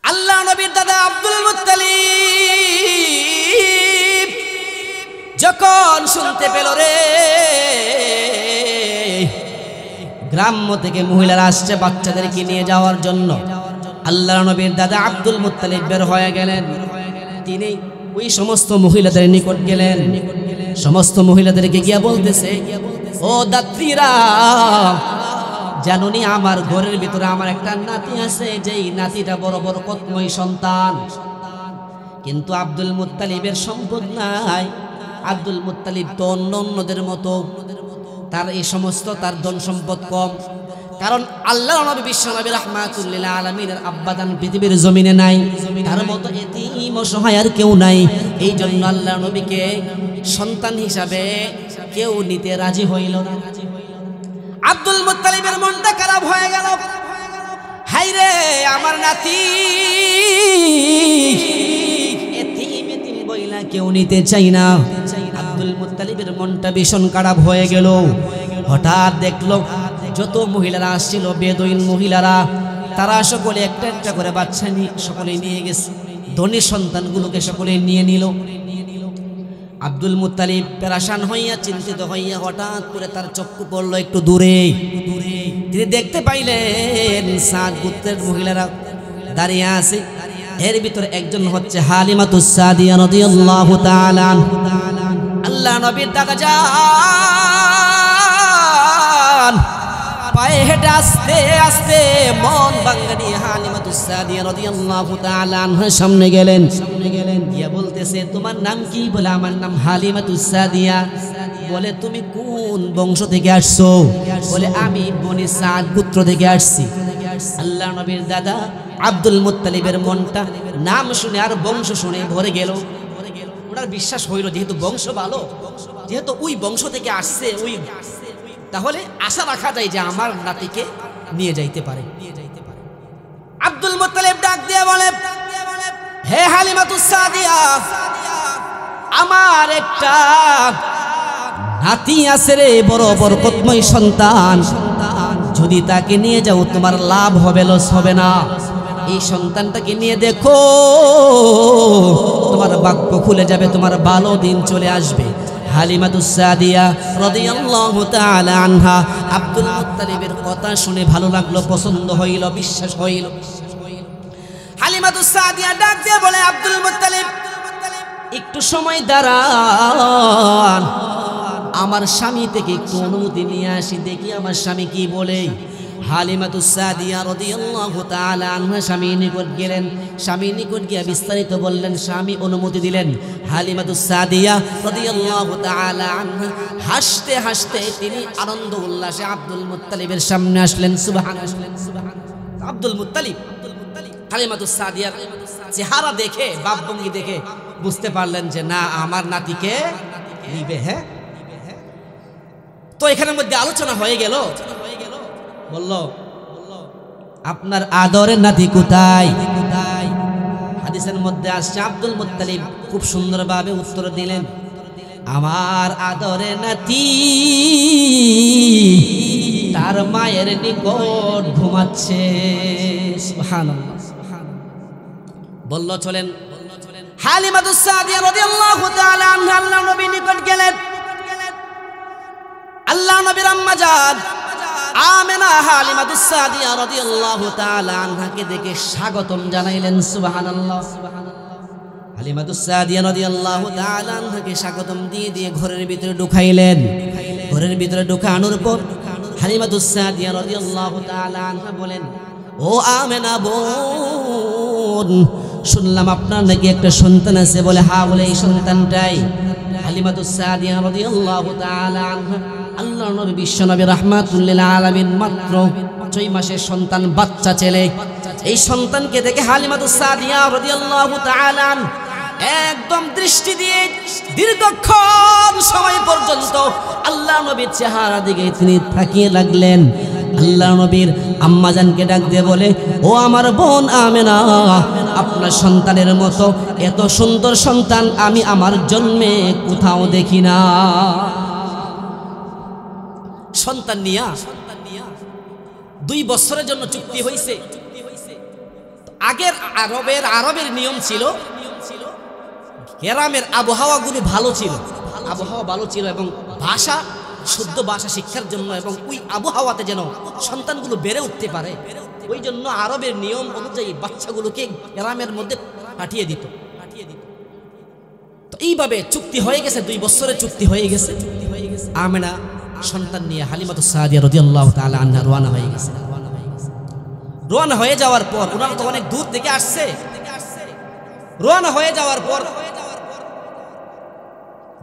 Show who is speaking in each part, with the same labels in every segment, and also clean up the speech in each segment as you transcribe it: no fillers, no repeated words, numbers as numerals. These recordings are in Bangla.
Speaker 1: আল্লাহ নবীর দাদা আব্দুল মুত্তালিব যখন শুনতে পেল রে গ্রাম্য থেকে মহিলারা আসছে বাচ্চাদেরকে নিয়ে যাওয়ার জন্য, আল্লাহ নবীর দাদা আব্দুল মুত্তালিব বের হয়ে গেলেন। তিনি ওই সমস্ত মহিলাদের নিকট গেলেন, সমস্ত মহিলাদেরকে গিয়া বলতেছে, ও দাত্রীরা, জানুনি আমার ঘরের ভিতরে আমার একটা নাতি আছে, যেই নাতিটা বড় বড় কতময় সন্তান, কিন্তু আব্দুল মুত্তালিবের সম্পদ নাই। আব্দুল মুত্তালিব তো অন্যদের মতো, তার এই সমস্ত তার ধন সম্পদ কম, কারণ আল্লাহ নবী বিশ্ব নবী রাহমাতুল লিল আলামিনের আব্বাদান পৃথিবীর জমিনে নাই, তার মতো এতিম অসহায় আর কেউ নাই। এই জন্য আল্লাহ নবীকে সন্তান হিসাবে কেউ নিতে রাজি হইল না। আব্দুল মুত্তালিবের মনটা খারাপ হয়ে গেল, হাই রে আমার নাতি এতিম এতিম বইলা কেউ নিতে চাই না। আব্দুল মুত্তালিবের মনটা ভীষণ খারাপ হয়ে গেল। হঠাৎ দেখলো যত মহিলারা আসছিল, বেদুইন মহিলারা, তারা সকলে একটা একটা করে বাচ্চা সকলে নিয়ে গেছে, ধনী সন্তানগুলোকে সকলে নিয়ে নিল। আব্দুল মুত্তালিব পেরেশান হইয়া চিন্তিত হইয়া হঠাৎ করে তার চক্ষু পড়ল একটু দূরে। তিনি দেখতে পাইলেন সাদ গোত্রের মহিলারা দাঁড়িয়ে আছে, এর ভিতরে একজন হচ্ছে হালিমাতুস সাদিয়া রাদিয়াল্লাহু তাআলা। আল্লাহ নবীর দাদা যান পায়ে হেঁটে আস্তে আস্তে মন ভাঙা নিয়ে হালিমাতুস সাদিয়া রাদিয়াল্লাহু তাআলা আনহার সামনে গেলেন। গিয়া বলতেছে, তোমার নাম কি? বলে, আমার নাম হালিমাতুস সাদিয়া। বলে, তুমি কোন বংশ থেকে আসছো? বলে, আমি বনি সাদ গোত্র থেকে আসছি। আল্লাহ নবীর দাদা আব্দুল মুত্তালিবের মনটা নাম শুনে আর বংশ শুনে ভরে গেল। ওনার বিশ্বাস হইল যেহেতু বংশ ভালো, যেহেতু ওই বংশ থেকে আসছে, ওই তাহলে আশা রাখা যায় যে আমার নাতিকে নিয়ে যাইতে পারে। আব্দুল মুত্তালিব ডাক দিয়ে বলে, হে হালিমাতুস সাদিয়া, আমার একটা নাতি আছে রে, বড় বরকতময় সন্তান, যদি তাকে নিয়ে যাও তোমার লাভ হবে, লস হবে না। এই সন্তানটাকে নিয়ে দেখো, তোমার ভাগ্য খুলে যাবে, তোমার ভালো দিন চলে আসবে। হালিমাতুস সাদিয়া রাদিয়াল্লাহু তাআলা আনহা আব্দুল মুত্তালিবের কথা শুনে ভালো লাগলো, পছন্দ হইল, বিশ্বাস হইল। হালিমাতুস সাদিয়া ডাক দিয়ে বলে, আব্দুল মুত্তালিব, একটু সময় দাঁড়ান, আমার স্বামী থেকে একটু অনুমতি নিয়ে আসি, দেখি আমার স্বামী কি বলে। হালিমাতুস সাদিয়া রাদিয়াল্লাহু তাআলা আনহা স্বামীর নিকট গেলেন, স্বামীর নিকট গিয়ে বিস্তারিত বললেন, স্বামী অনুমতি দিলেন। হালিমাতুস সাদিয়া রাদিয়াল্লাহু তাআলা আনহা হাসতে হাসতে তিনি আনন্দ উল্লাসে আব্দুল মুত্তালিবের সামনে আসলেন। সুবহানাল্লাহ। আব্দুল মুত্তালিব হালিমাতুস সাদিয়ার চেহারা দেখে, ভাবভঙ্গি দেখে বুঝতে পারলেন যে না, আমার নাতিকে নিবে। হ্যাঁ, তো এখানের মধ্যে আলোচনা হয়ে গেল, বলল, আপনার আদরের নাতি কোথায়? হাদিসের মধ্যে আসছে আব্দুল মুত্তালিব খুব সুন্দরভাবে উত্তর দিলেন, আমার আদরের নাতি তার মায়ের নিকট ঘুমাচ্ছে। সুবহানাল্লাহ। বলল, চলেন। হালিমাতুস সাদিয়া রাদিয়াল্লাহু তাআলা আনহা আল্লাহ নবীর নিকট গেলেন। আল্লাহ নবীর আম্মা জান আমেনা হালিমাতুস সাদিয়া রাদিয়াল্লাহু তাআলা আনহাকে দেখে স্বাগতম জানাইলেন। সুবহানাল্লাহ। হালিমাতুস সাদিয়া রাদিয়াল্লাহু তাআলা আনহাকে স্বাগতম দিয়ে দিয়ে ঘরের ভিতরে ঢুকাইলেন। ঘরের ভিতরে ঢুকানোর পর হালিমাতুস সাদিয়া রাদিয়াল্লাহু তাআলা আনহা বলেন, ও আমেনা বোন, শুনলাম আপনার নাকি একটা সন্তান আছে। বলে, হ্যাঁ। বলে, এই সন্তানটাই। হালিমাতুস সাদিয়া রাদিয়াল্লাহু তাআলা আনহা আল্লাহ নবী বিশ্ব নবী রাহমাতুল লিল আলামিন মাত্র 6 মাসের সন্তান, বাচ্চা ছেলে। এই সন্তানকে দেখে হালিমাতুস সাদিয়া রাদিয়াল্লাহু তাআলা একদম দৃষ্টি দিয়ে দীর্ঘক্ষণ সময় পর্যন্ত আল্লাহ নবীর চেহারা দিকে তিনি তাকিয়ে লাগলেন। আল্লাহ নবীর আম্মাজানকে ডাক দিয়ে বলে, ও আমার বোন আমেনা, আপনার সন্তানের মতো এত সুন্দর সন্তান আমি আমার জন্মে কোথাও দেখি না। সন্তান নিয়া 2 বছরের জন্য চুক্তি হয়েছে। আগের আরবের নিয়ম ছিল, গ্রামের আবহাওয়াগুলো ভালো ছিল, আবহাওয়া ভালো ছিল এবং ভাষা শুদ্ধ ভাষা শিক্ষার জন্য এবং ওই আবহাওয়াতে যেন সন্তানগুলো বেড়ে উঠতে পারে, ওই জন্য আরবের নিয়ম অনুযায়ী বাচ্চাগুলোকে গ্রামের মধ্যে পাঠিয়ে দিত। তো এইভাবে চুক্তি হয়ে গেছে, 2 বছরের চুক্তি হয়ে গেছে। আমেনা সন্তান নিয়ে হালিমাতুস সাদিয়া রাদিয়াল্লাহু তাআলা আনহা রওনা হয়ে গেছে। রওনা হয়ে যাওয়ার পর, ওনারা তো অনেক দূর থেকে আসছে, রওনা হয়ে যাওয়ার পর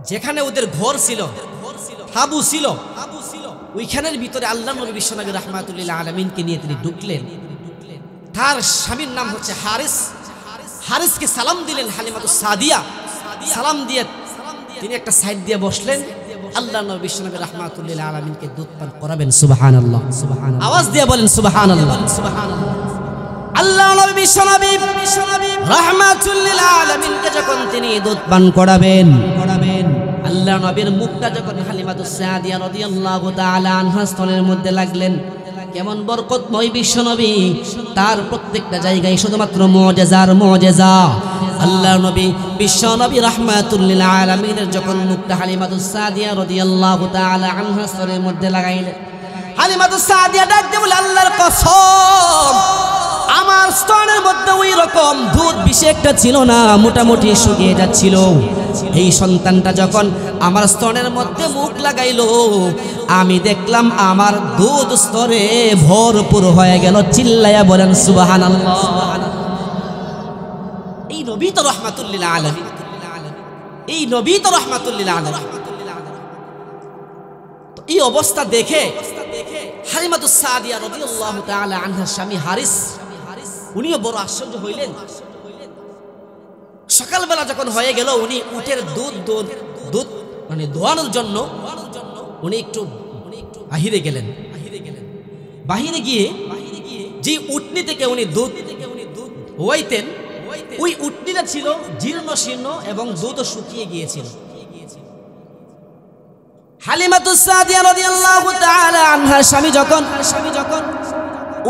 Speaker 1: যেখানে ওদের ঘর ছিল, হাবু ছিল, ওইখানের ভিতরে আল্লাহ নবী বিশ্বনবী রাহমাতুল্লিল আলামিনকে নিয়ে তিনি ঢুকলেন। তার স্বামীর নাম হচ্ছে হারিস। হারিসকে সালাম দিলেন হালিমাতুস সাদিয়া। সালাম দিয়ে তিনি একটা সাইড দিয়ে বসলেন। আল্লাহ নবী বিশ্বনবী রাহমাতুল্লিল আলামিনকে দুধ পান করাবেন। সুবহানাল্লাহ, সুবহানাল্লাহ, আওয়াজ দিয়ে বলেন সুবহানাল্লাহ, সুবহানাল্লাহ। আল্লাহ নবী বিশ্বনবী রাহমাতুল্লিল আলামিনকে যখন তিনি দুধ পান করাবেন, আল্লাহ নবীর মুখটা যখন হালিমাতুস সাদিয়া রাদিয়াল্লাহু তাআলা আনহা স্তনের মধ্যে লাগলেন, কেমন বরকতময় বিশ্বনবী, তার প্রত্যেকটা জায়গায় শুধুমাত্র মুজিজার মুজিজা। আল্লাহ নবী বিশ্বনবী রাহমাতুল্লিল আলামিনের যখন মুখটা হালিমাতুস সাদিয়া রাদিয়াল্লাহু তাআলা আনহা স্তনের মধ্যে লাগাইলেন, হালিমাতুস সাদিয়া ডাক দিয়ে বলে, আল্লাহর কসম, আমার স্তনের মধ্যে ওই রকম দুধ বেশি একটা ছিল না, মোটামুটি শুকিয়ে যাচ্ছিল। এই সন্তানটা যখন আমার স্তনের মধ্যে মুখ লাগাইলো, আমি দেখলাম আমার দুধ স্তরে ভরপুর হয়ে গেল। চিল্লায়া বলেন সুবহানাল্লাহ। এই নবী তো রাহমাতুল্লিল আলামিন, এই নবী তো রাহমাতুল্লিল আলামিন। তো এই অবস্থা দেখে হালিমাতুস সাদিয়া রাদিয়াল্লাহু তাআলা আনহার স্বামী হারিস, উনিও বড় আশ্চর্য হইলেন। সকালবেলা যখন হয়ে গেল, উনি উটের দুধ মানে দোয়ানোর জন্য উনি একটু বাহিরে গেলেন। বাহিরে গিয়ে যে উটনি থেকে উনি দুধ হওয়াইতেন, ওই উটনিটা ছিল জীর্ণ শীর্ণ এবং দুধও শুকিয়ে গিয়েছিল। হালিমাতুস সাদিয়া রাদিয়াল্লাহু তাআলা আনহার স্বামী যখন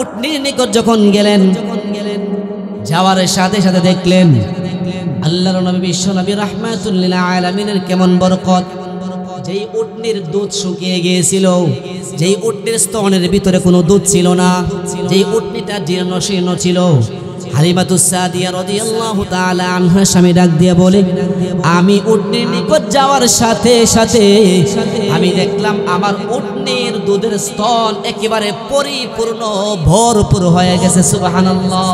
Speaker 1: উটনির নিকট যখন গেলেন, যাওয়ার সাথে সাথে দেখলেন আল্লাহর নবী বিশ্বনবী রাহমাতুল্লিল আলামিনের কেমন বরকত। যেই উটনির দুধ শুকিয়ে গিয়েছিল, যেই উটনির স্তনের ভিতরে কোনো দুধ ছিল না, যেই উটনিটা জীর্ণ শীর্ণ ছিল, হালিমাতুস সাদিয়া রাদিয়াল্লাহু তাআলা আনহা স্বামী ডাক দিয়ে বলে, আমি উটনির নিকট যাওয়ার সাথে সাথে আমি দেখলাম আমার উটনির দুধের স্তন একেবারে পরিপূর্ণ ভরপুর হয়ে গেছে। সুবহানাল্লাহ।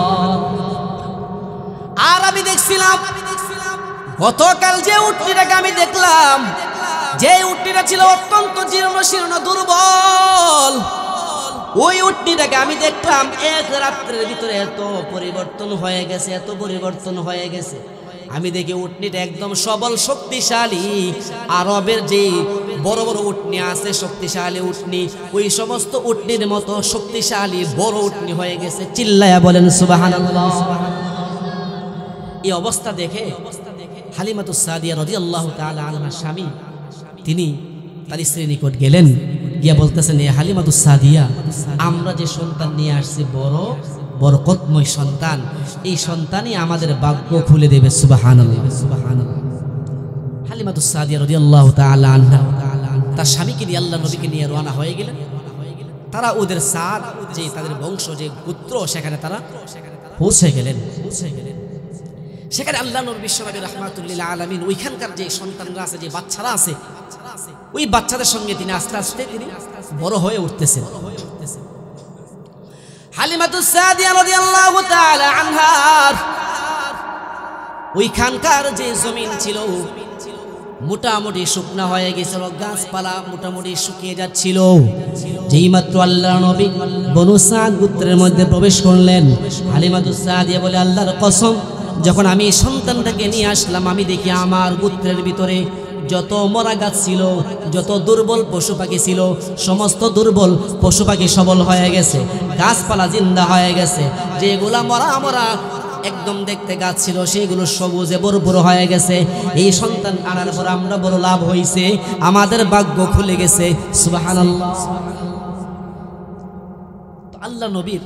Speaker 1: আর আমি দেখছিলাম গতকাল যে উটনিটাকে আমি দেখলাম, যে উটনিটা ছিল অত্যন্ত জীর্ণ শীর্ণ দুর্বল, ওই উটনিটাকে আমি দেখলাম এক রাত্রের ভিতরে এত পরিবর্তন হয়ে গেছে, এত পরিবর্তন হয়ে গেছে। আমি দেখি উটনিটা একদম সবল শক্তিশালী। আরবের যে বড় বড় উটনি আছে, শক্তিশালী উটনি, ওই সমস্ত উটনির মতো শক্তিশালী বড় উটনি হয়ে গেছে। চিল্লায়া বলেন সুবহানাল্লাহ। এই অবস্থা দেখে হালিমাতুস সাদিয়া রাদিয়াল্লাহু তাআলা আনহার স্বামী তিনি তার স্ত্রীর নিকট গেলেন, গিয়া বলতেছেন, এ হালিমাতুস সাদিয়া, আমরা যে সন্তান নিয়ে আসছি বড় বরকতময় সন্তান, এই সন্তানই আমাদের ভাগ্য খুলে দেবে। সুবহানাল্লাহ, সুবহানাল্লাহ। হালিমাতুস সাদিয়া রাদিয়াল্লাহু তাআলা আনহা তার স্বামীকে নিয়ে আল্লাহর নবীকে নিয়ে রওনা হয়ে গেলেন। তারা ওদের সাদ, যে তাদের বংশ, যে পুত্র, সেখানে তারা পৌঁছে গেলেন। সেখানে আল্লাহ নবী বিশ্বনবী রাহমাতুল্লিল আলামিন ওইখানকার যে সন্তানরা আছে, যে বাচ্চারা আছে, ওই বাচ্চাদের সঙ্গে তিনি আস্তে আস্তে তিনি বড় হয়ে উঠতেছেন। হালিমাতুস সাদিয়া রাদিয়াল্লাহু তাআলা আনহার ওইখানকার যে জমিন ছিল মোটামুটি শুকনা হয়ে গেছিল, গাছপালা মোটামুটি শুকিয়ে যাচ্ছিল। যেই মাত্র আল্লাহর নবী বনু সাদ গোত্রের মধ্যে প্রবেশ করলেন, হালিমাতুস সাদিয়া বলে, আল্লাহর কসম, যখন আমি সন্তানটাকে নিয়ে আসলাম, আমি দেখি আমার গোত্রের ভিতরে যত মরা গাছ ছিল, যত দুর্বল পশু পাখি ছিল, সমস্ত দুর্বল পশু পাখি সবল হয়ে গেছে, গাছপালা জিন্দা হয়ে গেছে। যেগুলা মরা মরা একদম দেখতে গাছ ছিল, সেইগুলো সবুজে ভরপুর হয়ে গেছে। এই সন্তান আনার পর আমরা বড় লাভ হয়েছে, আমাদের ভাগ্য খুলে গেছে। সুবহানাল্লাহ। আল্লাহ নবীর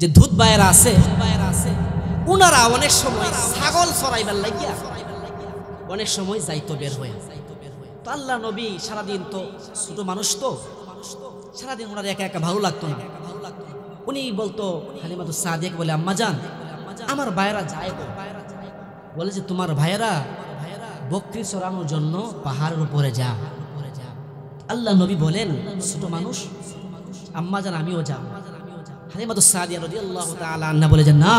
Speaker 1: যে দুধ ভাইয়েরা আছে উনারা অনেক সময় ছাগল চড়াইবার লাগিয়া অনেক সময় যাইতো বের হয়ে। তো আল্লাহ নবী সারাদিন তো ছোট মানুষ, তো সারাদিন ওনার একা একা ভালো লাগতো না। উনি বলতো হালিমাতুস সাদিয়া বলে, আম্মা জান আমার ভাইয়েরা যায়, বলে যে তোমার ভাইয়েরা বকরি চড়ানোর জন্য পাহাড়ের উপরে যা। আল্লাহ নবী বলেন, ছোট মানুষ, আম্মা জান আমিও যাব। হালিমাতুস সাদিয়া রাদিয়াল্লাহু তাআলা আনহা বলে যে না,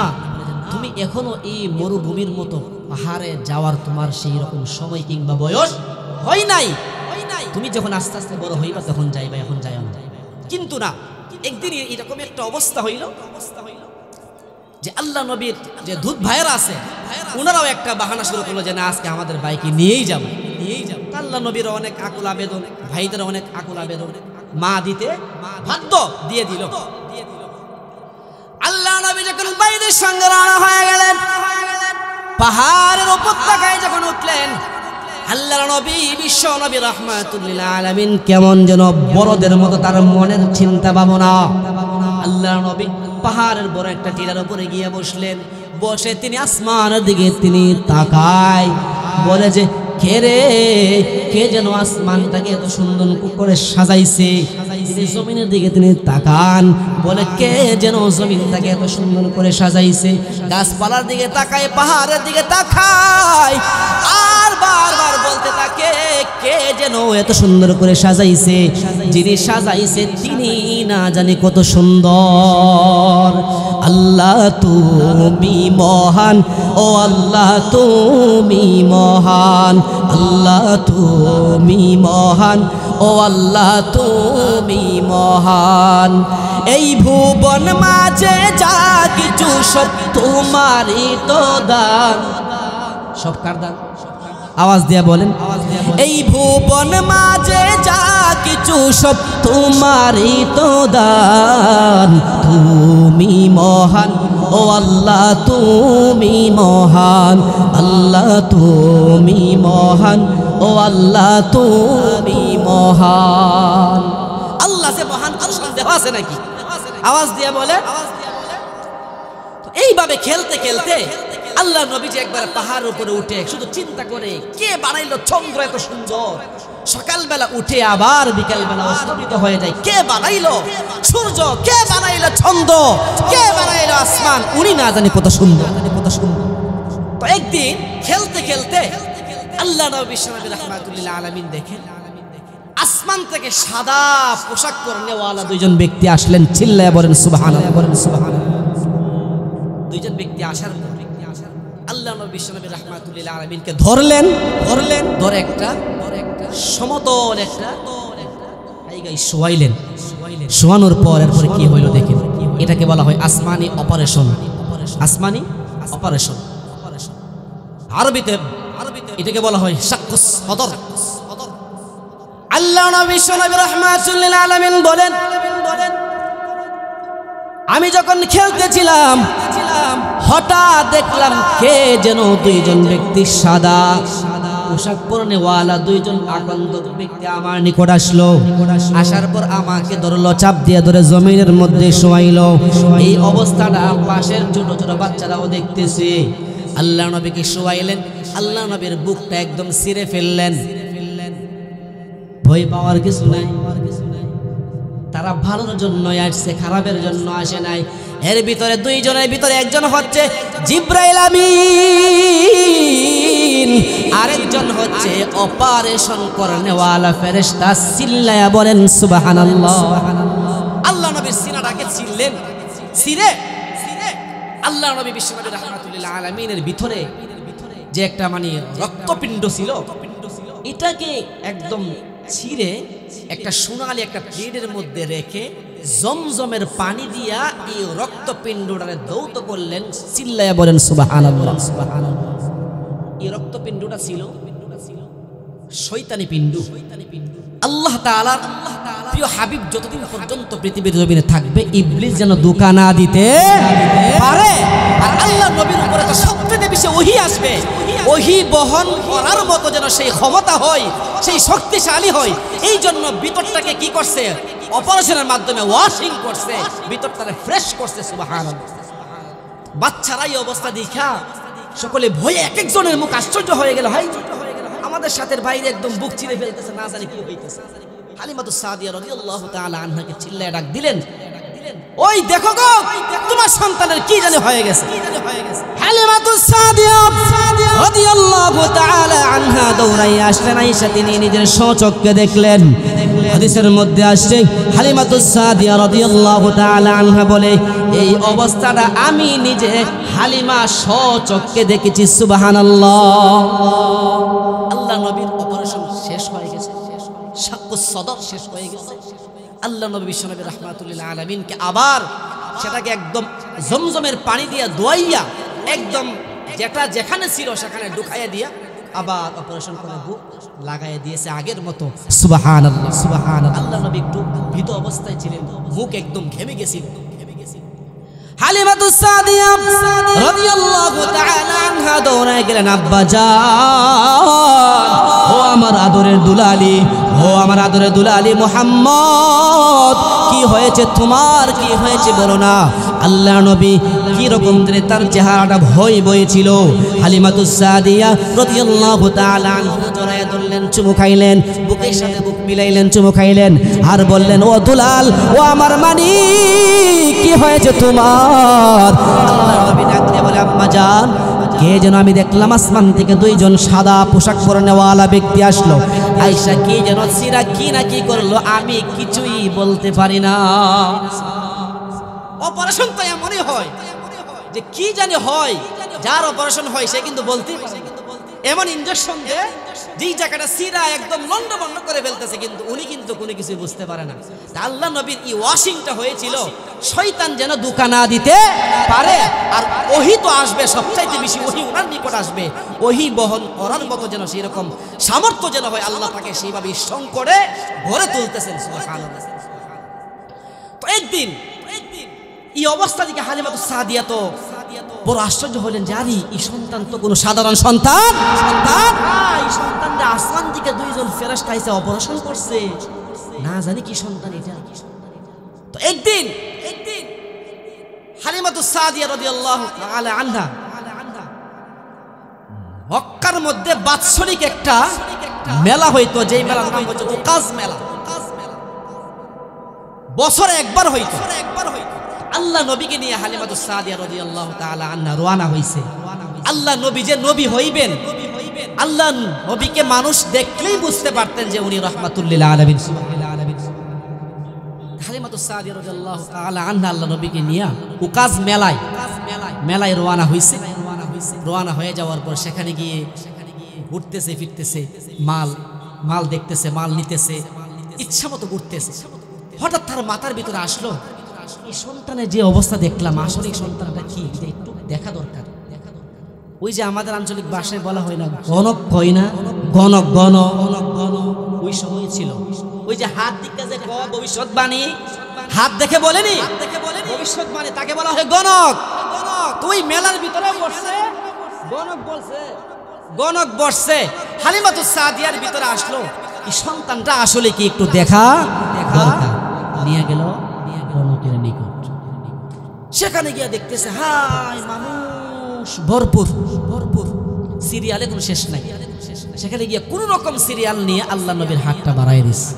Speaker 1: তুমি এখনো এই মরুভূমির মতো পাহাড়ে যাওয়ার তোমার সেই রকম সময় কিংবা বয়স হয় নাই। তুমি যখন আস্তে আস্তে বড় হইবা তখন যাইবা, এখন যাইও না। কিন্তু না, একদিন এরকম একটা অবস্থা হইল যে আল্লাহ নবীর যে দুধ ভাইয়েরা আছে ওনারাও একটা বাহানা শুরু করলো যে না, আজকে আমাদের বাইকে নিয়েই যাব। আল্লাহ নবীর অনেক আকুল আবেদন, ভাইদের অনেক আকুল আবেদন, মা দিতে বাধ্য, দিয়ে দিল। আল্লাহ নবী যখন বাইদের সঙ্গে রওনা হয়ে গেলেন, পাহাড়ের উপত্যকায় যখন উঠলেন, আল্লাহর নবী বিশ্ব নবী রাহমাতুল লিল আলামিন কেমন যেন বড়দের মতো তার মনের চিন্তা ভাবনা। আল্লাহর নবী পাহাড়ের বড় একটা টিলার উপরে গিয়ে বসলেন। বসে তিনি আসমানের দিকে তিনি তাকায়, বলে যে কে রে, কে যেন আসমানটাকে এত সুন্দর করে সাজাইছে। জমিনের দিকে তিনি তাকান, বলে কে যেন জমিনটাকে এত সুন্দর করে সাজাইছে। গাছপালার দিকে তাকায়, পাহাড়ের দিকে তাকায়, আর বারবার বলতে থাকে কে যেন এত সুন্দর করে সাজাইছে। যিনি সাজাইছে তিনি না জানি কত সুন্দর। আল্লাহ তুমি মহান, ও আল্লাহ তুমি মহান, আল্লাহ তুমি মহান, ও আল্লাহ তুমি মহান। এই ভুবন মাঝে যা কিছু সব তোমারই তো দান। সব কার দান? আওয়াজ দিয়া বলেন। এই ভুবন মাঝে যা কিছু সব তোমারই তো দান। তুমি মহান, ও আল্লাহ তুমি মহান, আল্লাহ তুমি মহান, ও আল্লাহ তুমি মহান। আল্লাহ যে মহান তার সন্দেহ আছে নাকি? আওয়াজ দিয়ে বলে। এইভাবে খেলতে খেলতে আল্লাহ নবী যে একবার পাহাড়ের উপরে উঠে শুধু চিন্তা করে কে বানাইলো চন্দ্র এত সুন্দর। সকালবেলা উঠে আবার বিকালবেলা অস্তমিত হয়ে যায়। কে বানাইলো সূর্য, কে বানাইলো চন্দ্র, কে বানাইলো আসমান, উনি না জানি কত সুন্দর, কত সুন্দর। তো একদিন খেলতে খেলতে আল্লাহ নবী বিশ্বনবী রাহমাতুল লিল আলামিন দেখেন আসমান থেকে সাদা পোশাক পরনেওয়ালা দুইজন ব্যক্তি আসলেন। চিল্লায়া বলেন সুবহানাল্লাহ, বলেন সুবহানাল্লাহ। দুইজন ব্যক্তি আসার পর আল্লাহ নবী বিশ্বনবী রাহমাতুল লিল আলামিনকে ধরলেন। ধরে একটা সমতল একটা জায়গায় শোয়াইলেন। শোয়ানোর পর এরপরে কি হইল দেখেন। এটাকে বলা হয় আসমানি অপারেশন। আসমানি অপারেশন আরবিতে এটাকে বলা হয় শাক্কুস সদর। আল্লাহ নবী বিশ্বনবী রাহমাতুল লিল আলামিন বলেন, আমি যখন খেলতেছিলাম হঠাৎ দেখলাম কে যেন দুইজন ব্যক্তি সাদা পোশাক পরনেওয়ালা দুইজন আগন্তুক ব্যক্তি আমার নিকট আসলো। আসার পর আমাকে ধরলো, চাপ দিয়ে ধরে জমিনের মধ্যে শোয়াইলো। এই অবস্থাটা পাশের ছোট ছোট বাচ্চারাও দেখতেছে। আল্লাহ নবীকে শোয়াইলেন। আল্লাহ নবীর বুকটা একদম ছিঁড়ে ফেললেন। ভয় পাওয়ার কিছু নাই। তারা ভালোর জন্য আসছে, খারাপের জন্য আসে নাই। এর ভিতরে দুইজনের ভিতরে একজন হচ্ছে জিব্রাইল আমিন, আরেকজন হচ্ছে অপারেশন করনেওয়ালা ফেরেশতা। চিল্লায়া বলেন সুবহানাল্লাহ। আল্লাহ নবীর সিনাটাকে ছিলেন, ছিঁড়ে আল্লাহ নবী বিশ্বনবী রাহমাতুল লিল আলামিনের ভিতরে যে একটা মানে রক্তপিণ্ড ছিল, এটাকে একদম ছিঁড়ে একটা সোনালী একটা প্লেটের মধ্যে রেখে জমজমের পানি দিয়া এই রক্তপিণ্ডটারে দৌত করলেন। চিল্লায়া বলেন সুবহানাল্লাহ, সুবহানাল্লাহ। এই রক্তপিণ্ডটা ছিল শয়তানি পিণ্ড। আল্লাহ তাআলা প্রিয় হাবিব যতদিন পর্যন্ত পৃথিবীর জমিনে থাকবে ইবলিস যেন ধোঁকা না দিতে পারে। আর আল্লাহ নবীর উপরে তো সবচেয়ে বেশি ওহী আসবে, ওহী বহন করার মতো যেন সেই ক্ষমতা হয়, সেই শক্তিশালী হয়। এই জন্য ভিতরটাকে কি করছে, অপারেশনের মাধ্যমে ওয়াশিং করছে, ভিতরটারে ফ্রেশ করছে। সুবহানাল্লাহ। বাচ্চারা এই অবস্থা দেখা সকলে ভয়ে এক একজনের মুখ আশ্চর্য হয়ে গেল। হাই, আমাদের সাথে বাইরে একদম বুক চিরে ফেলতেছে, না জানি কি হইতেছে। হালিমাতুস সাদিয়া রাদিয়াল্লাহু তাআলা আনহাকে চিল্লায় ডাক দিলেন, ওই দেখো গো, তোমার সন্তানের কি জানি হয়ে গেছে। হালিমাতুস সাদিয়া রাদিয়াল্লাহু তাআলা আনহা দৌড়াইয়া আসলেন, আয়েশা তিনি নিজের স্বচক্ষে দেখলেন। হাদিসের মধ্যে আসছে হালিমাতুস সাদিয়া রাদিয়াল্লাহু তাআলা আনহা বলে, এই অবস্থাটা আমি নিজে হালিমা স্বচক্ষে দেখেছি। সুবহানাল্লাহ। আল্লাহ নবীর অপারেশন শেষ হয়ে গেছে, শাক্কুস সদর শেষ হয়ে গেছে। আল্লাহ নবী বিশ্বনবী রাহমাতুল্লিল আলামিনকে আবার সেটাকে একদম জমজমের পানি দিয়ে ধোয়াইয়া একদম যেটা যেখানে ছিল সেখানে ঢুকাইয়া দিয়া আবার অপারেশন করে বুক লাগাইয়া দিয়েছে আগের মতো। সুবহানাল্লাহ, সুবহানাল্লাহ। আল্লাহ নবী একটু ভীত অবস্থায় ছিলেন, মুখ একদম ঘেমে গেছিল। হালিমাতুস সাদিয়া রাদিয়াল্লাহু তাআলা আনহা দৌড়ায় গেলেন, আব্বা জান, ও আমার আদরের দুলালি, ও আমার আদরের দুলালি মুহাম্মদ, কি হয়েছে তোমার, কি হয়েছে বলো না। আল্লাহ নবী কি রকম করে তার চেহারাটা ভয় বয়েছিল। হালিমাতুস সাদিয়া রাদিয়াল্লাহু তাআলা আনহা জড়ায় ধরলেন, চুমু খাইলেন, বুকের সাথে বুক মিলাইলেন, চুমু খাইলেন, আর বললেন, ও দুলাল, ও আমার মানিক, কি হয়েছে তোমার। আল্লাহ নবী ডাক দিয়ে বলে, আম্মা জান, কে যেন আমি দেখলাম আসমান থেকে দুইজন সাদা পোশাক পরে নেওয়ালা ব্যক্তি আসলো। আয়েশা কি যেন সিরা কি না কি করলো, আমি কিছুই বলতে পারি না। অপারেশন তো এমনই হয় যে কি জানি হয়, যার অপারেশন হয় সে কিন্তু বলতেই পারে না। এমন ইনজেকশন দিয়ে যেই জায়গাটা সিরা একদম লন্ডভন্ড করে ফেলতেছে, কিন্তু উনি কিন্তু কোনো কিছু বুঝতে পারে না। তা আল্লাহ নবীর এই ওয়াশিংটা হয়েছিল শয়তান যেন দুকা না দিতে পারে। আর ওহি তো আসবে, সবচাইতে বেশি ওহি ওনার নিকট আসবে, ওহি বহন করার মতো যেন সেই রকম সামর্থ্য যেন হয়, আল্লাহ তাকে সেইভাবে স্ট্রং করে গড়ে তুলতেছেন। সুবহানাল্লাহ। তো একদিন এই অবস্থা থেকে হালিমাতুস সাদিয়া তো বড় আশ্চর্য হলেন, জানি এই সন্তান তো কোনো সাধারণ সন্তান, এই সন্তানটা আসমান থেকে দুইজন ফেরেশতা এসে অপারেশন করছে, না জানি কি সন্তান এটা। তো একদিন হালিমাতুস সাদিয়া রাদিয়াল্লাহু তাআলা আনহা মক্কার মধ্যে বাৎসরিক একটা মেলা হইতো, যেই মেলার নাম হচ্ছে উকাজ মেলা। বছরে একবার হইতো। আল্লাহ নবীকে নিয়ে হালিমাতুস সাদিয়া রাদিয়াল্লাহু তাআলা আনহা রওনা হইছে। আল্লাহ নবী যে নবী হইবেন, আল্লাহ নবীকে মানুষ দেখলেই বুঝতে পারতেন যে উনি রাহমাতুল লিল আলামিন। হালিমাতুস সাদিয়া রাদিয়াল্লাহু তাআলা আনহা আল্লাহ নবীকে নিয়ে উকাজ মেলায় রওনা হইছে। রওনা হয়ে যাওয়ার পর সেখানে গিয়ে ঘুরতেছে ফিরতেছে, মাল দেখতেছে, মাল নিতেছে, ইচ্ছা মতো ঘুরতেছে। হঠাৎ তার মাথার ভিতরে আসলো, এই সন্তানের যে অবস্থা দেখলাম, আসলে এই সন্তানটা কি, একটু দেখা দরকার। ওই যে আমাদের আঞ্চলিক ভাষায় বলা হয় না, গণক কয় না, গণক গণ, ওই সময় ছিল। ওই যে হাত দিকে যে ভবিষ্যৎবাণী, হাত দেখে বলেনি, ভবিষ্যৎবাণী, তাকে বলা হয় গণক। তুই মেলার ভিতরে বসছে, গণক বসছে। হালিমাতুস সাদিয়ার ভিতরে আসলো, এই সন্তানটা আসলে কি একটু দেখা দরকার। নিয়ে গেল গণকের নিকট। সেখানে গিয়ে দেখতেছে, হাই মানুষ ভরপুর, সিরিয়ালে কোনো শেষ নাই। সেখানে গিয়ে কোন রকম সিরিয়াল নিয়ে আল্লাহ নবীর হাতটা বাড়াই দিছে।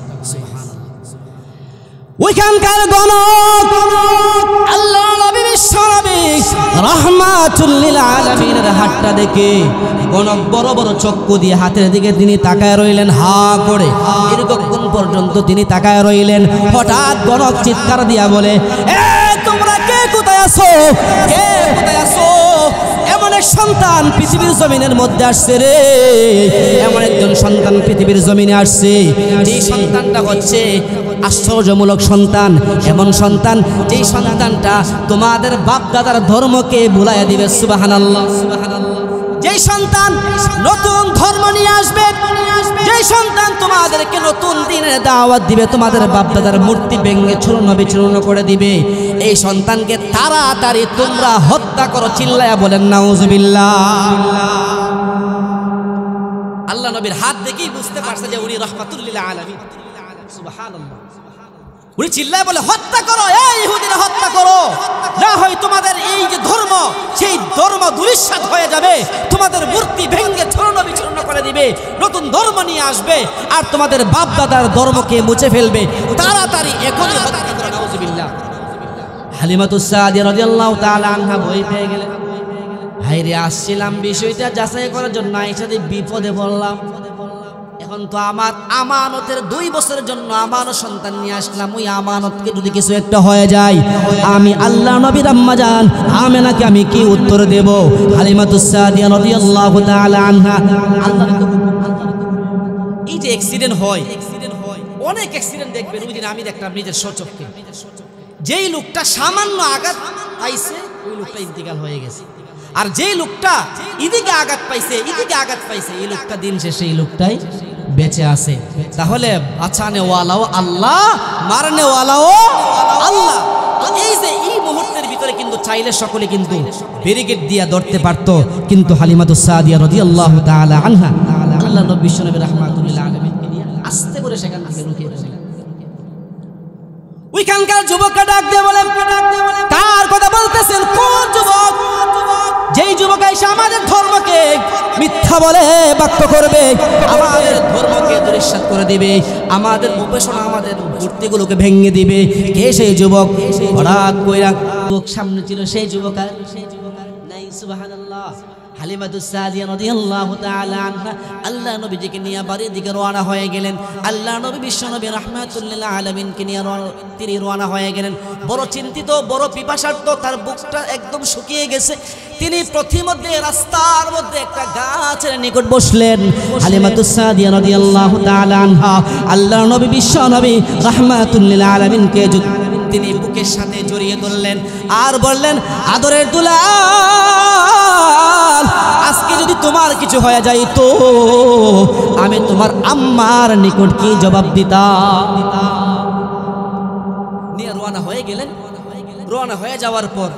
Speaker 1: ওইখানকার গণক আল্লাহ নবী বিশ্বনবী রাহমাতুল লিল আলামিনের হাতটা দেখে গণক বড় বড় চক্ষু দিয়ে হাতের দিকে তিনি তাকায় রইলেন, হা করে দীর্ঘক্ষণ পর্যন্ত তিনি তাকায় রইলেন। হঠাৎ গণক চিৎকার দিয়া বলে, এ তোমরা কে কোথায় আছো, কে কোথায় আছো? এমন এক সন্তান পৃথিবীর জমিনের মধ্যে আসছে রে, এমন একজন সন্তান পৃথিবীর জমিনে আসছে, যে সন্তানটা হচ্ছে আশ্চর্যমূলক সন্তান, এমন সন্তান যেই সন্তানটা তোমাদের বাপ দাদার ধর্মকে ভুলাইয়া দিবে। সুবহানাল্লাহ। যেই সন্তান নতুন ধর্ম নিয়ে আসবে, যেই সন্তান তোমাদেরকে নতুন দিনের দাওয়াত দিবে, তোমাদের বাপ দাদার মূর্তি ভেঙে চূর্ণ বিচূর্ণ করে দিবে, এই সন্তানকে তাড়াতাড়ি তোমরা হত্যা করো। চিল্লায়া বলেন নাউজুবিল্লাহ। আল্লাহ নবীর হাত দেখেই বুঝতে পারছে যে উনি রাহমাতুল লিল আলামিন। সুবহানাল্লাহ। উনি চিল্লায় বলে, হত্যা করো, এই ইহুদিরা হত্যা করো, না হয় তোমাদের এই যে ধর্ম, সেই ধর্ম দুরিশ্বাত হয়ে যাবে, তোমাদের মূর্তি ভেঙে চূর্ণ বিচূর্ণ করে দিবে, নতুন ধর্ম নিয়ে আসবে, আর তোমাদের বাপ দাদার ধর্মকে মুছে ফেলবে, তাড়াতাড়ি এখনই হত্যা করো। নাউজুবিল্লাহ। হালিমাতুস সাদিয়া রাদিয়াল্লাহু তাআলা আনহা ভয় পেয়ে গেলেন। হায়রে, আসছিলাম বিষয়টা যাচাই করার জন্য, এসে বিপদে পড়লাম। এখন তো আমার আমানতের 2 বছরের জন্য আমানত সন্তান নিয়ে আসলাম, ওই আমানতকে যদি কিছু একটা হয়ে যায়, আমি আল্লাহ নবীর আম্মা জান আমেনাকে আমি কি উত্তর দেব? হালিমাতুস সাদিয়া রাদিয়াল্লাহু তাআলা আনহা, এই যে অ্যাক্সিডেন্ট হয়, অনেক অ্যাক্সিডেন্ট দেখবেন, ওই দিন আমি দেখলাম নিজের সচক্ষে, যেই লোকটা সামান্য আঘাত পাইছে ওই লোকটা ইন্তিকাল হয়ে গেছে, আর যেই লোকটা এদিকে আঘাত পাইছে এই লোকটা দিন শেষে এই লোকটাই বেঁচে আছে। তাহলে বাঁচানে ওয়ালাও আল্লাহ, মারনে ওয়ালাও আল্লাহ। তো এই যে এই মুহূর্তের ভিতরে কিন্তু চাইলে সকলে কিন্তু ব্যারিকেড দিয়া ধরতে পারত, কিন্তু হালিমাতুস সাদিয়া রাদিয়াল্লাহু তাআলা আনহা আল্লাহ নবী বিশ্বনবী রাহমাতুল্লিল আলামিনকে নিয়ে আস্তে করে সেখান থেকে রুকিয়ে দিলেন। ওইখানকার যুবককে ডাক দিয়ে বলেন, কার কথা বলতেছেন? কোন যুবক? যেই যুবক এসে আমাদের ধর্মকে মিথ্যা বলে বাক্য করবে, আমাদের ধর্মকে দুরিশ্বাত করে দিবে, আমাদের উপাসনা, আমাদের মূর্তিগুলোকে ভেঙে দিবে, কে সেই যুবক? হঠাৎ কইরা লোক সামনে ছিল, সেই যুবক আর নাই। সুবহানাল্লাহ। হালিমাতুস সাদিয়া রাদিয়াল্লাহু তাআলা আনহা আল্লাহ নবীজিকে নিয়ে বাড়ির দিকে রওনা হয়ে গেলেন। আল্লাহ নবী বিশ্বনবী রাহমাতুল্লিল আলামিনকে নিয়ে তিনি রওনা হয়ে গেলেন। বড় চিন্তিত, বড় পিপাসার্ত, তার বুকটা একদম শুকিয়ে গেছে। তিনি প্রতিমধ্যে রাস্তার মধ্যে একটা গাছের নিকট বসলেন। হালিমাতুস সাদিয়া রাদিয়াল্লাহু তাআলা আনহা আল্লাহ নবী বিশ্বনবী রাহমাতুল্লিল আলামিনকে তিনি বুকের সাথে জড়িয়ে ধরলেন আর বললেন, আদরের দুলাল, আজকে যদি তোমার কিছু হয়ে যায় তো আমি তোমার আম্মার নিকট কি জবাব দিতাম? নিয়ে রওনা হয়ে গেলেন। রওনা হয়ে যাওয়ার পর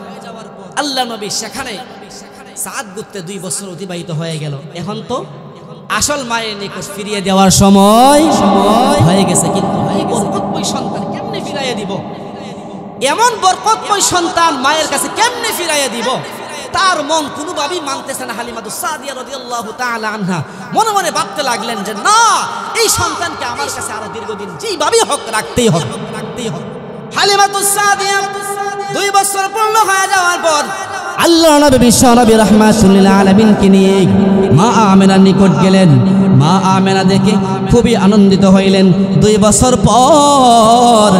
Speaker 1: আল্লাহ নবী সেখানে সাদ গুনতে 2 বছর অতিবাহিত হয়ে গেল। এখন তো আসল মায়ের নিকট ফিরিয়ে দেওয়ার সময় হয়ে গেছে। কিন্তু এই বরকতময় সন্তান কেমনে ফিরাইয়া দিব? এমন বরকতময় সন্তান মায়ের কাছে কেমনে ফিরাইয়া দিব? তার মন কোনোভাবেই মানতেছে না। হালিমাতুস সাদিয়া রাদিয়াল্লাহু তাআলা আনহা মনে মনে ভাবতে লাগলেন যে না, এই সন্তানকে আমার কাছে আরো দীর্ঘদিন যেইভাবেই হোক রাখতেই হবে। হালিমাতুস সাদিয়া 2 বছর পূর্ণ হয়ে যাওয়ার পর আল্লাহ নবী বিশ্বনবী রাহমাতুল্লিল আলামিনকে নিয়ে মা আমেনার নিকট গেলেন। মা আমেনা দেখে খুবই আনন্দিত হইলেন। 2 বছর পর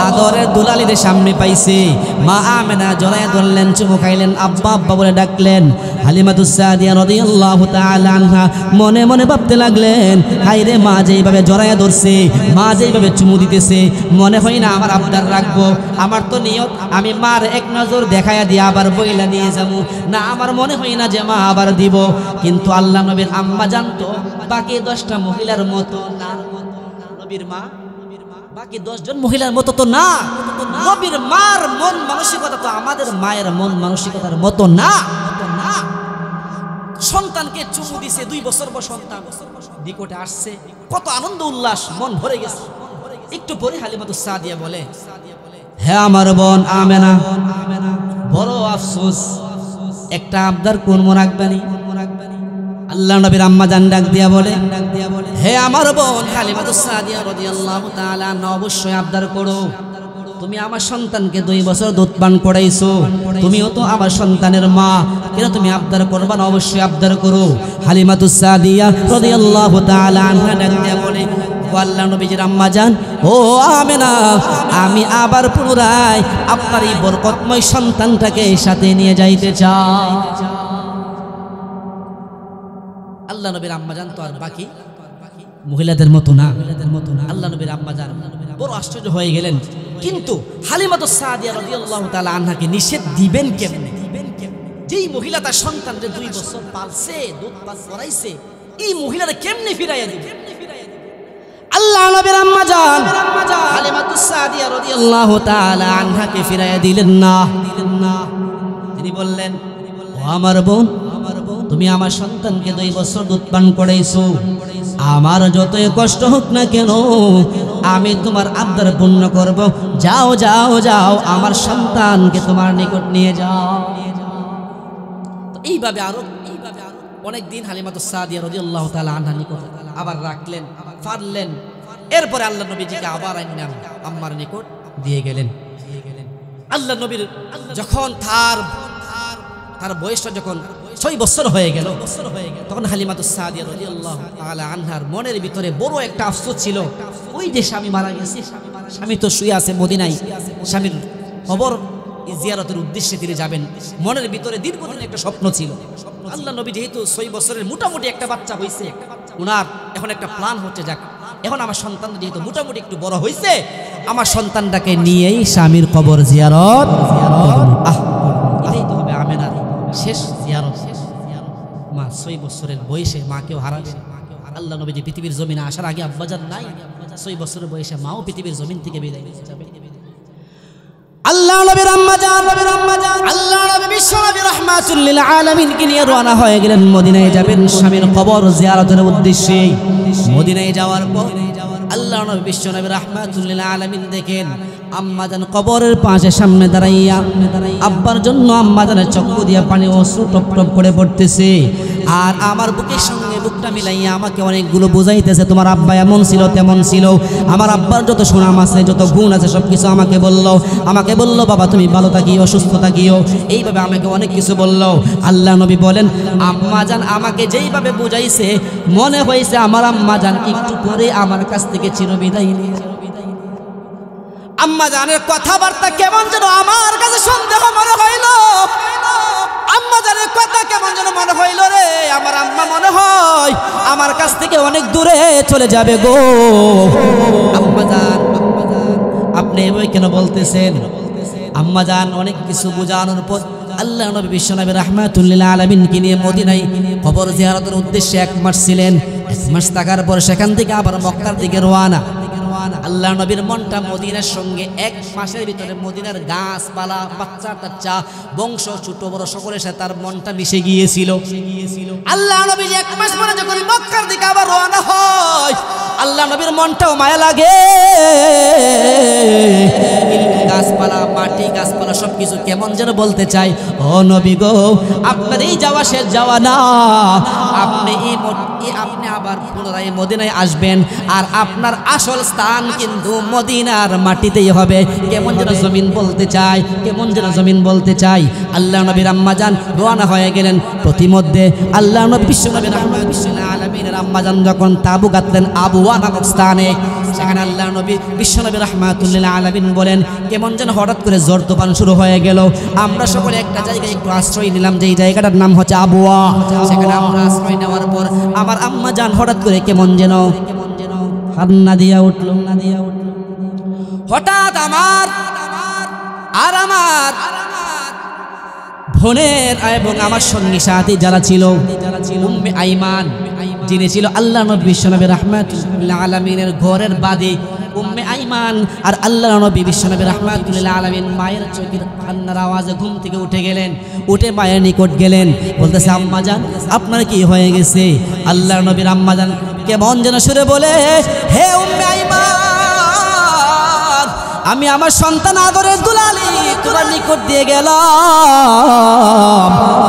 Speaker 1: আদরের দুলালিদের সামনে পাইছে। মা আমেনা জড়ায় ধরলেন, চুমু খাইলেন, আব্বা আব্বা বলে ডাকলেন। হালিমাতুস সাদিয়া রাদিয়াল্লাহু তাআলা আনহা মনে মনে ভাবতে লাগলেন, হায়রে, মা যেইভাবে জড়ায় ধরছে, মা যেইভাবে চুমু দিতেছে, মনে হয় না আমার আবদার রাখবো। আমার তো নিয়ত আমি মার এক নজর দেখায়া দিয়ে আবার বইলা নিয়ে যাবো না, আমার মনে হয় না যে মা আবার দিব। কিন্তু আল্লাহ নবীর আম্মা জানতো বাকি 10টা মহিলার মতো না। নবীর মা বাকি 10 জন মহিলার মতো তো না। নবীর মার মন মানসিকতা তো আমাদের মায়ের মন মানসিকতার মতো না। সন্তানকে চুমু দিছে, 2 বছর বয়স সন্তান নিকটে আসছে, কত আনন্দ উল্লাস, মন ভরে গেছে। একটু পরে হালিমাতুস সাদিয়া বলে, হে আমার বোন আমেনা, বড় আফসোস, একটা আবদার কোন মন রাখবেনি? আল্লাহ নবীর আম্মা জান ডাক দিয়া বলে, হে আমার বোন হালিমাতুস সাদিয়া রাদিয়াল্লাহু তাআলা আনহা, অবশ্যই আবদার করো। তুমি আমার সন্তানকে 2 বছর দুধ পান করাইছো, তুমিও তো আমার সন্তানের মা, কেন তুমি আবদার করবা না? অবশ্যই আবদার করো। হালিমাতুস সাদিয়া রাদিয়াল্লাহু তাআলা আনহা ডাক দিয়া বলে, আল্লাহ নবীজির আম্মা জান, ও আমেনা, আমি আবার পুনরায় আপনার এই বরকতময় সন্তানটাকে সাথে নিয়ে যাইতে চাই। আল্লাহ নবীর আম্মা জান তো আর বাকি মহিলাদের মতো না। আল্লাহ নবীর আম্মা জান বড় আশ্চর্য হয়ে গেলেন। কিন্তু হালিমাতুস সাদিয়া রাদিয়াল্লাহু তাআলা আনহাকে নিষেধ দিবেন কেমনে? যেই মহিলা তার সন্তানকে 2 বছর পালছে, দুধ পান করাইছে, এই মহিলারা কেমনে ফিরাইয়া দিবে? আল্লাহ নবীর আম্মা জান হালিমাতুস সাদিয়া রাদিয়াল্লাহু তাআলা আনহাকে ফিরাইয়া দিলেন না। তিনি বললেন, ও আমার বোন, তুমি আমার সন্তানকে 2 বছর দুধ পান করাইছো, আমার যতই কষ্ট হোক না কেন আমি তোমার আবদার পূর্ণ করব। যাও যাও যাও, আমার সন্তানকে তোমার নিকট নিয়ে যাও। তো এইভাবে আরো অনেক দিন হালিমাতুস সাদিয়া রাদিয়াল্লাহু তাআলা আনহা নিকট আবার রাখলেন, ফারলেন। এরপরে আল্লাহ নবীজিকে আবার আইনাম আম্মার নিকট দিয়ে গেলেন। আল্লাহ নবীর যখন তার বয়সটা যখন 6 বছর হয়ে গেল, তখন হালিমাতুস সাদিয়া রাদিয়াল্লাহু তাআলা আনহার মনের ভিতরে বড় একটা আফসোস ছিল। ওই যে স্বামী মারা গেছে, স্বামী তো শুয়ে আছে মদিনায়, স্বামীর কবর জিয়ারতের উদ্দেশ্যে তিনি যাবেন। মনের ভিতরে দীর্ঘদিন একটা স্বপ্ন ছিল। আল্লাহ নবী যেহেতু 6 বছরের মোটামুটি একটা বাচ্চা হয়েছে, উনার এখন একটা প্ল্যান হচ্ছে, যাক এখন আমার সন্তান যেহেতু মোটামুটি একটু বড় হয়েছে, আমার সন্তানটাকে নিয়েই স্বামীর কবর জিয়ারত এটাই তো হবে আমেনার শেষ জিয়ারত। মা 6 বছরের বয়সে মাকেও হারাবে। আল্লাহ নবীজি পৃথিবীর জমিনে আসার আগে আব্বাজান নাই, 6 বছরের বয়সে মাও পৃথিবীর জমিন থেকে বিদায় নিয়ে যাবে। আল্লাহ নবীর আম্মাজান আল্লাহ নবী বিশ্বনবী রাহমাতুল লিল আলামিন কে নিয়ে রওনা হয়ে গেলেন মদিনায় যাবেন স্বামীর কবর জিয়ারতের উদ্দেশ্যে। মদিনায় যাওয়ার পর আল্লাহ নবী বিশ্বনবী রাহমাতুল লিল আলামিন দেখেন আম্মাজান কবরের পাশে সামনে দাঁড়াইয়া আব্বার জন্য আম্মাজানের চক্ষু দিয়া পানি অশ্রু টপ টপ করে পড়তেছে। আর আমার বুকের সঙ্গে বুকটা মিলাইয়া আমাকে অনেকগুলো বুঝাইতেছে, তোমার আব্বা এমন ছিল তেমন ছিল, আমার আব্বার যত সুনাম আছে যত গুণ আছে সব কিছু আমাকে বললো বাবা তুমি ভালো থাকিও, সুস্থ থাকিও, এইভাবে আমাকে অনেক কিছু বললো। আল্লাহ নবী বলেন আম্মাজান আমাকে যেইভাবে বুঝাইছে মনে হয়েছে আমার আম্মাজান একটু পরে আমার কাছ থেকে চিরবিদায় নিয়ে যাবে। আম্মাজানের কথাবার্তা কেমন যেন আমার কাছে সন্দেহ মনে হইল। আম্মাজানের কথা কেমন যেন মনে হইল রে, আমার আম্মা মনে হয় আমার কাছ থেকে অনেক দূরে চলে যাবে গো। আম্মাজান আপনি এভাবে কেন বলতেছেন? আম্মাজান অনেক কিছু বোঝানোর পর আল্লাহ নবী বিশ্বনবী রাহমাতুল লিল আলামিনকে নিয়ে মদিনায় কবর জিয়ারতের উদ্দেশ্যে 1 মাস ছিলেন। 1 মাস থাকার পর সেখান থেকে আবার মক্কার দিকে রওনা। আল্লাহ নবীর মনটা মদিনার সঙ্গে 1 মাসের ভিতরে মদিনার গাছপালা বাচ্চা টাচ্চা বংশ ছোট বড় সকলের সাথে তার মনটা মিশে গিয়েছিল। আল্লাহ নবী 1 মাস পরে যখন মক্কার দিকে আবার রওনা হয় আল্লাহ নবীর মনটাও মায়া লাগে। গাছপালা মাটি গাছপালা সবকিছু কেমন যেন বলতে চাই, ও নবী গো আপনার এই যাওয়া শেষ যাওয়া না, আপনি আবার পুনরায় মদিনায় আসবেন আর আপনার আসল স্থান কিন্তু মদিনার মাটিতেই হবে। কেমন যেন জমিন বলতে চাই, আল্লাহ নবীর আম্মাজান রওনা হয়ে গেলেন। প্রতিমধ্যে আল্লাহ নবী বিশ্বনবী রাহমাতুল আলামিনের আম্মাজান যখন তাবু গাঁথলেন আবওয়া নামক স্থানে, সেখানে আল্লাহ নবী বিশ্বনবী রাহমাতুল আলামিন বলেন কেমন যেন হঠাৎ করে ঝড় তুফান শুরু হয়ে গেল। আমরা সকলে একটা জায়গায় একটু আশ্রয় নিলাম, যেই জায়গাটার নাম হচ্ছে আবওয়া। সেখানে আমরা আশ্রয় নেওয়ার পর আমার আম্মাজান হঠাৎ করে কেমন যেন কান্না দিয়া উঠল। হঠাৎ আমার বোনের এবং আমার সঙ্গী সাথী যারা ছিল, উম্মে আইমান যিনি ছিল আল্লাহ নবী বিশ্বনবী রাহমাতুল আলামিনের ঘরের বাদী, উম্মে আইমান আর আল্লাহ নবী বিশ্বনবী রাহমাতুল আলামিন মায়ের চোখের কান্নার আওয়াজে ঘুম থেকে উঠে গেলেন। উঠে মায়ের নিকট গেলেন, বলতেছে আম্মাজান আপনার কি হয়ে গেছে? আল্লাহ নবীর আম্মাজান কেমন যেন সুরে বলে, হে উম্মে আইমান আমি আমার সন্তান আদরের দুলালি তোমার নিকট দিয়ে গেলাম,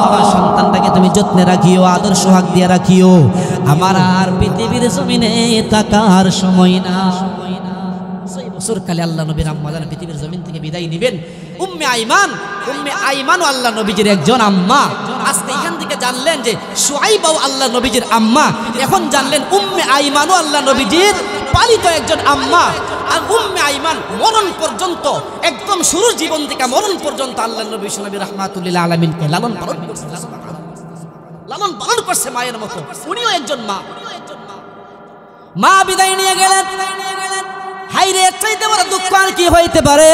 Speaker 1: আমার সন্তানটাকে তুমি যত্নে রাখিও, আদর সোহাগ দিয়ে রাখিও, আমার আর পৃথিবীর জমিনে থাকার সময় না। 6 বছর কালে আল্লাহ নবীর আম্মাজান পৃথিবীর জমিন থেকে বিদায় নেবেন। উম্মে আইমান আল্লাহ নবীজির একজন আম্মা। আজকে এখান থেকে জানলেন যে শুআইব আল্লাহ নবীজির আম্মা, এখন জানলেন উম্মে আইমানও আল্লাহ নবীজির পালিত একজন আম্মা। আর উম্মে আইমান মরণ পর্যন্ত, একদম শুরুর জীবন থেকে মরণ পর্যন্ত আল্লাহ নবী বিশ্বনবী রাহমাতুল আলামিনকে লালন পালন করছে মায়ের মতো। উনিও একজন মা বিদায় নিয়ে গেলেন। হাইরে এর চাইতে বড় দুঃখ আর কি হইতে পারে?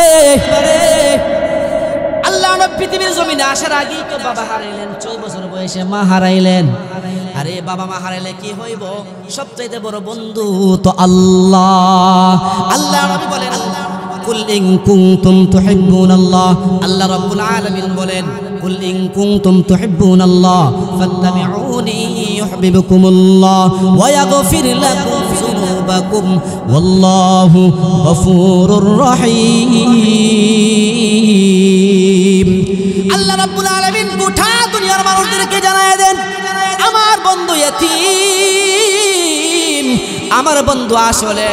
Speaker 1: আল্লাহ নবী পৃথিবীর জমিনে আসার আগেই তো বাবা হারাইলেন, 14 বছর বয়সে মা হারাইলেন। আরে বাবা মা হারাইলে কি হইব? সবচাইতে বড় বন্ধু তো আল্লাহ। আল্লাহ নবী বলেন কুল ইন কুনতুম তুহিব্বুনাল্লাহ, আল্লাহ রাব্বুল আলামিন বলেন কুল ইন কুনতুম তুহিব্বুনাল্লাহ ফাত্তাবিউনি ইউহিব্বুকুমুল্লাহ ওয়া ইয়াগফির লাকুম যুনুবাকুম যুনুবাকুম ওয়াল্লাহু গফুরুর রহিম। আল্লাহ রাব্বুল আলামিন গোটা দুনিয়ার মানুষদেরকে জানায় দেন, আমার বন্ধু এতিম, আমার বন্ধু আসলে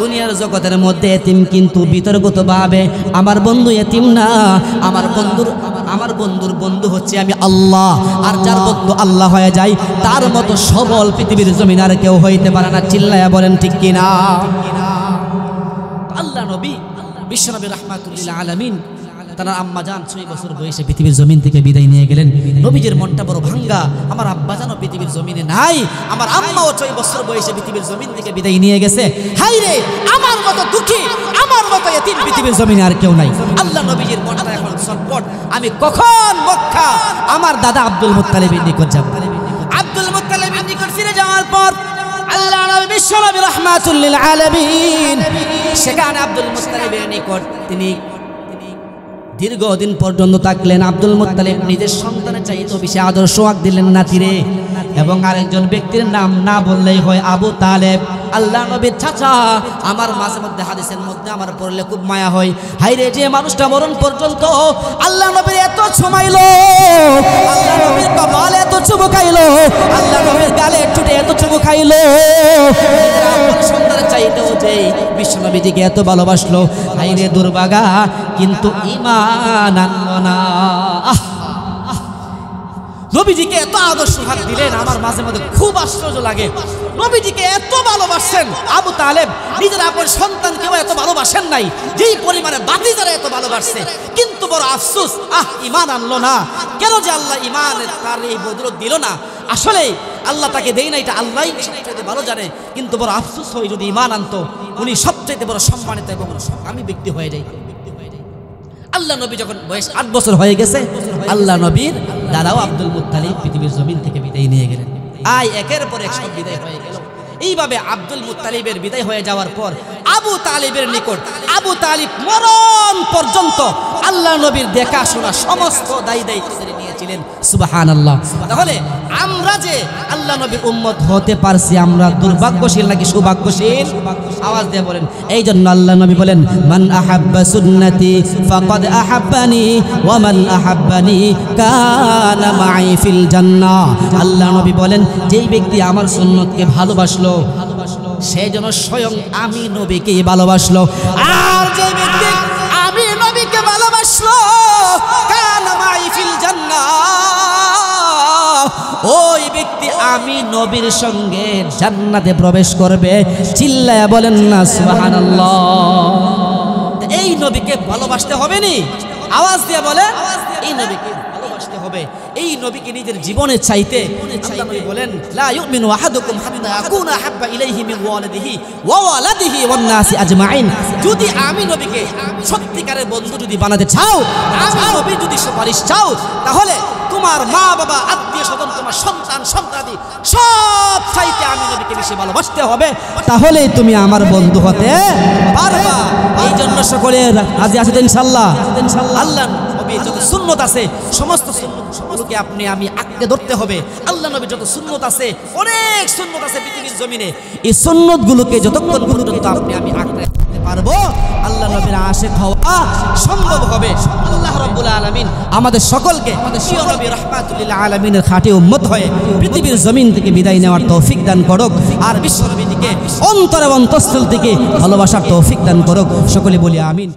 Speaker 1: দুনিয়ার জগতের মধ্যে এতিম, কিন্তু বিতর্কতভাবে আমার বন্ধু এতিম না। আমার বন্ধুর বন্ধু হচ্ছে আমি আল্লাহ। আর যার বন্ধু আল্লাহ হয়ে যায় তার মতো সবল পৃথিবীর জমিন আর কেউ হইতে পারে না। চিল্লায়া বলেন ঠিক কিনা? আল্লাহ নবী বিশ্বনবী রাহমাতুল লিল আলামিন তার আম্মাজান 6 বছর বয়সে পৃথিবীর জমিন থেকে বিদায় নিয়ে গেলেন। নবীজির মনটা বড় ভাঙ্গা, আমার আব্বাজানও পৃথিবীর জমিনে নাই, আমার আম্মাও 6 বছর বয়সে পৃথিবীর জমিন থেকে বিদায় নিয়ে গেছে। হাই রে, আমার মতো দুঃখী, আমার মতো এতিম পৃথিবীর জমিনে আর কেউ নাই। আল্লাহ নবীজির মনটা এখন ছটফট, আমি কখন মক্কা আমার দাদা আব্দুল মুত্তালিবের নিকট যাব। আব্দুল মুত্তালিবের নিকট ফিরে যাওয়ার পর আল্লাহ নবী বিশ্বনবী রাহমাতুল লিল আলামিন সেখানে আব্দুল মুত্তালিবের নিকট তিনি দীর্ঘদিন পর্যন্ত থাকলেন। আব্দুল মুত্তালিব নিজের সন্তানের চাইতে বেশি আদর সোহাগ দিলেন নাতিরে। এবং আরেকজন ব্যক্তির নাম না বললেই হয়, আবু তালেব, আল্লাহ নবীর চাচা। আমার মাঝে মধ্যে হাদিসের মধ্যে আমার পড়লে খুব মায়া হয়। হাইরে, যে মানুষটা মরণ পর্যন্ত আল্লাহ নবীর এত ছুমাইলো, আল্লাহ নবীর কপালে এত চুমু খাইলো, আল্লাহ নবীর গালে টুটে এত চুমু খাইলো, সন্তানের চাইতেও যে বিশ্বনবীজিকে এত ভালোবাসলো। হাইরে দুর্ভাগা, কিন্তু ঈমান আনলো না। নবীজিকে এত আদর্শ হাত দিলেন, আমার মাঝে মাঝে খুব আশ্চর্য লাগে। নবীজিকে এত ভালোবাসেন আবু তালেব, নিজের আপন সন্তানকেও এত ভালোবাসেন নাই যেই পরিমাণে বাতিজারা এত ভালোবাসছে। কিন্তু বড় আফসোস, ঈমান আনলো না। কেন যে আল্লাহ ঈমানের তার এই বদলত দিল না? আসলে আল্লাহ তাকে দেয় না, এটা আল্লাহই সবচেয়ে ভালো জানে। কিন্তু বড় আফসোস হয়, যদি ঈমান আনতো উনি সবচেয়ে বড় সম্মানিত এবং আমি ব্যক্তি হয়ে যাই। আল্লাহ নবী যখন বয়স 8 বছর হয়ে গেছে, আল্লাহ নবীর দাদাও আব্দুল মুত্তালিব পৃথিবীর জমিন থেকে বিদায় নিয়ে গেলেন। একের পর এক সব বিদায় হয়ে গেল। এইভাবে আব্দুল মুত্তালিবের বিদায় হয়ে যাওয়ার পর আবু তালিবের নিকট আবু তালিব মরণ পর্যন্ত আল্লাহ নবীর দেখাশোনা সমস্ত দায়িত্ব নিয়েছিলেন। সুবহানাল্লাহ। তাহলে আমরা যে আল্লাহ নবীর উম্মত হতে পারছি, আমরা দুর্ভাগ্যশীল নাকি সৌভাগ্যশীল? আওয়াজ দিয়ে বলেন। এই জন্য আল্লাহ নবী বলেন, মান আহাব্বা সুন্নতি ফাকাদ আহাব্বানি ওয়া মান আহাব্বানি কানা মাই ফিল জান্নাহ। আল্লাহ নবী বলেন, যেই ব্যক্তি আমার সুন্নতকে ভালোবাসলো সে যেন স্বয়ং আমি নবীকে ভালোবাসলো। আর যে ব্যক্তি আমি নবীকে ভালোবাসলো কানা মাই ফিল জান্নাহ, ওই ব্যক্তি আমি নবীর সঙ্গে জান্নাতে প্রবেশ করবে। চিল্লায়া বলেন না সুবহানাল্লাহ। এই নবীকে ভালোবাসতে হবে নি? আওয়াজ দিয়ে বলে, এই নবীকে ভালোবাসতে হবে। এই নবীকে নিজের জীবনে চাইতে আল্লাহ নবী বলেন, লা ইউমিনু আহাদুকুম হাত্তা আকুনা হাব্বা ইলাইহি মিন ওয়ালিদিহি ওয়া ওয়ালাদিহি ওয়ান নাসি আজমাইন। যদি আমি নবীকে সত্যিকারের বন্ধু যদি বানাতে চাও, আমি নবী যদি সুপারিশ চাও, তাহলে তোমার মা বাবা, আত্মীয় স্বজন, তোমার সন্তান সন্তানাদি সব চাইতে আমি নবীকে বেশি ভালোবাসতে হবে, তাহলেই তুমি আমার বন্ধু হতে পারবা। এই জন্য সকলে রাজি আছেন ইনশাআল্লাহ? আল্লাহ নবী যত সুন্নত আছে সমস্ত সুন্নতগুলোকে আপনি আমি আঁকড়ে ধরতে হবে। আল্লাহ নবী যত সুন্নত আছে, অনেক সুন্নত আছে পৃথিবীর জমিনে, এই সুন্নতগুলোকে যতক্ষণ পর্যন্ত আপনি আমি আঁকড়ে ধরতে পারবো, আল্লাহ নবীর আশিক হওয়া সম্ভব হবে। আল্লাহ রাব্বুল আলামিন আমাদের সকলকে প্রিয় নবী রাহমাতুল লিল আলামিনের খাঁটি উম্মত হয়ে পৃথিবীর জমিন থেকে বিদায় নেওয়ার তৌফিক দান করুক। আর বিশ্ব নবীকে অন্তরে অন্তঃস্থল থেকে ভালোবাসার তৌফিক দান করুক। সকলে বলি আমিন।